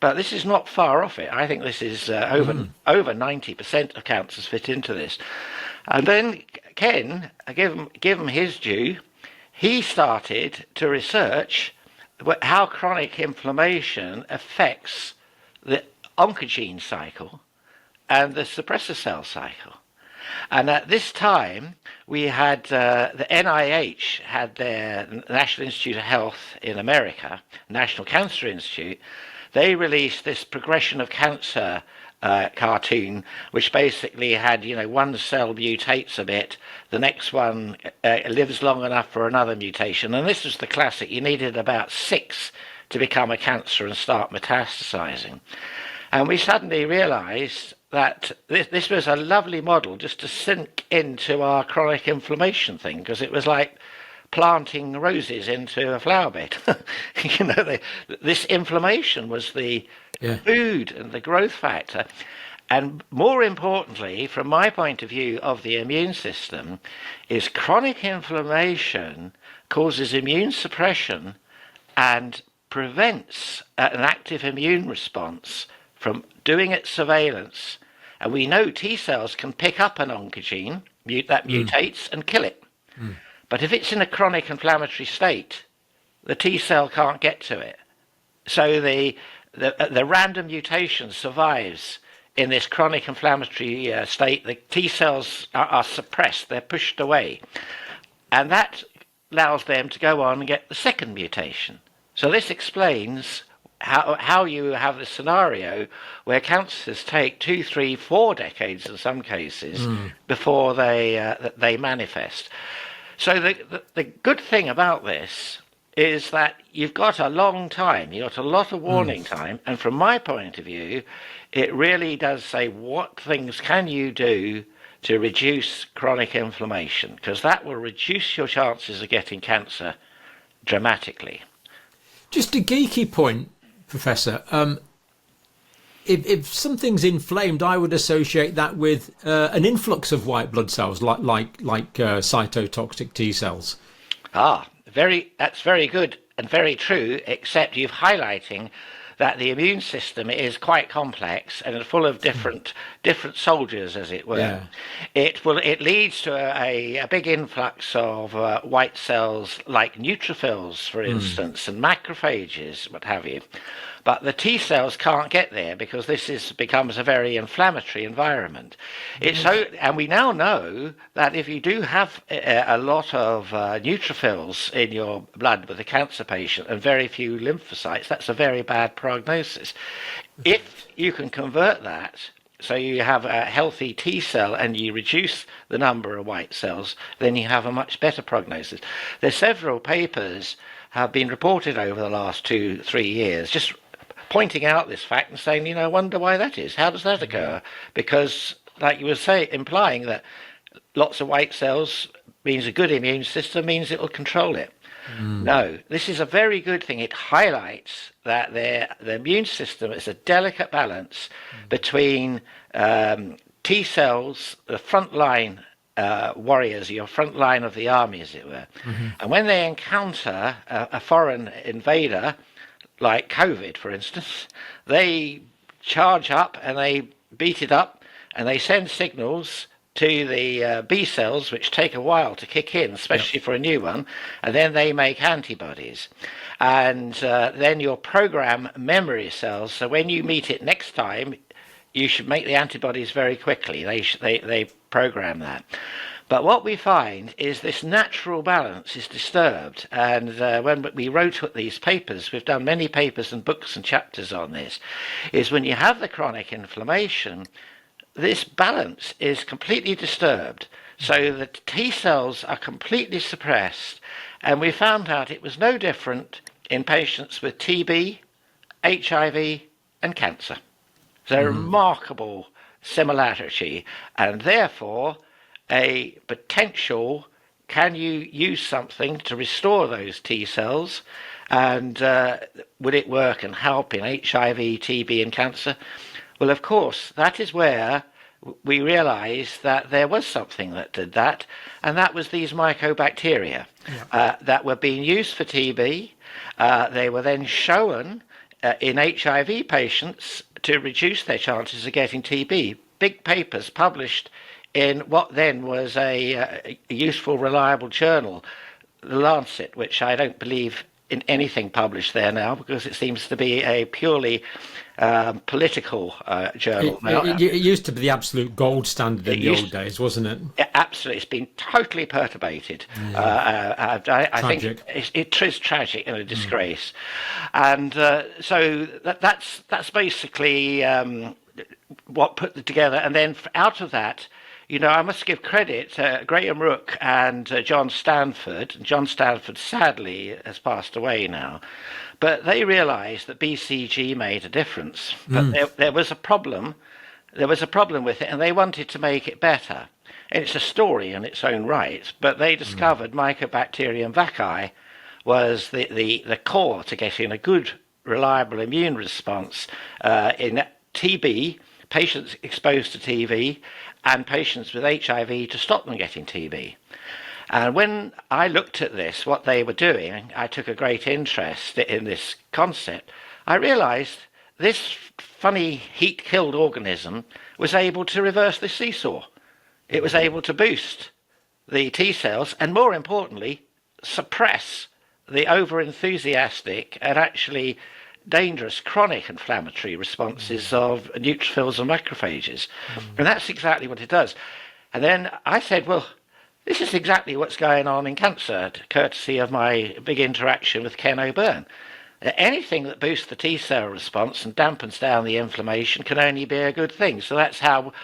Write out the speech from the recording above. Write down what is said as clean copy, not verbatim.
But this is not far off it. I think this is over 90% of cancers fit into this. And then Ken, give him his due, he started to research how chronic inflammation affects the oncogene cycle and the suppressor cell cycle. And at this time, we had the NIH had their National Institute of Health in America, National Cancer Institute. They released this progression of cancer cartoon, which basically had, one cell mutates a bit, the next one lives long enough for another mutation. And this was the classic. You needed about 6 to become a cancer and start metastasizing. And we suddenly realized that this was a lovely model just to sink into our chronic inflammation thing, because it was like planting roses into a flower bed. This inflammation was the food and the growth factor. And more importantly, from my point of view of the immune system, is chronic inflammation causes immune suppression and prevents an active immune response from doing its surveillance. And we know T cells can pick up an oncogene that mutates and kill it. But if it's in a chronic inflammatory state, the T cell can't get to it. So the random mutation survives in this chronic inflammatory state. The T cells are suppressed, they're pushed away. And that allows them to go on and get the second mutation. So this explains how you have the scenario where cancers take 2, 3, 4 decades in some cases before they manifest. So the good thing about this is that you've got a long time, you've got a lot of warning time, and from my point of view, it really does say what things can you do to reduce chronic inflammation, because that will reduce your chances of getting cancer dramatically. Just a geeky point, Professor. If something's inflamed, I would associate that with an influx of white blood cells, like cytotoxic T cells. That's very good and very true, except you're highlighting that the immune system is quite complex and full of different soldiers, as it were. Yeah. It leads to a big influx of white cells like neutrophils, for instance, and macrophages, what have you. But the T cells can't get there because becomes a very inflammatory environment. And we now know that if you do have a lot of neutrophils in your blood with a cancer patient and very few lymphocytes, that's a very bad prognosis. If you can convert that so you have a healthy T cell and you reduce the number of white cells, then you have a much better prognosis. There's several papers have been reported over the last 2-3 years, just pointing out this fact and saying, I wonder why that is. How does that occur? Because, like you were implying that lots of white cells means a good immune system means it will control it. No, this is a very good thing. It highlights that the immune system is a delicate balance between T cells, the front line warriors, your front line of the army, as it were. And when they encounter a foreign invader, like COVID, for instance, they charge up and they beat it up and they send signals to the B cells, which take a while to kick in, especially for a new one, and then they make antibodies. And then your program memory cells, so when you meet it next time, you should make the antibodies very quickly. They program that. But what we find is this natural balance is disturbed. And when we wrote these papers, we've done many papers and books and chapters on this, is when you have the chronic inflammation, this balance is completely disturbed. So the T cells are completely suppressed. And we found out it was no different in patients with TB, HIV, and cancer. It's a remarkable similarity. And therefore, a potential, can you use something to restore those T cells, and would it work and help in HIV, TB and cancer? Well, of course, that is where we realized that there was something that did that, and that was these mycobacteria that were being used for TB. They were then shown in HIV patients to reduce their chances of getting TB. Big papers published in what then was a useful, reliable journal, The Lancet, which I don't believe in anything published there now because it seems to be a purely political journal now. It used to be the absolute gold standard in the old To, days, wasn't it? absolutely, it's been totally perturbated. I think it is tragic and a disgrace, and so that's basically what put it together. And then out of that, I must give credit to Graham Rooke and John Stanford. John Stanford sadly has passed away now, but they realised that BCG made a difference. But there was a problem. There was a problem with it, and they wanted to make it better. And it's a story in its own right, but they discovered Mycobacterium vaccae was the core to getting a good, reliable immune response in TB, patients exposed to TB, and patients with HIV to stop them getting TB. And when I looked at this, what they were doing, I took a great interest in this concept. I realised this funny heat-killed organism was able to reverse the seesaw. It was able to boost the T cells and, more importantly, suppress the over-enthusiastic and actually dangerous chronic inflammatory responses of neutrophils and macrophages. And that's exactly what it does. And then I said, well, this is exactly what's going on in cancer, courtesy of my big interaction with Ken O'Byrne. Anything that boosts the T cell response and dampens down the inflammation can only be a good thing. So that's how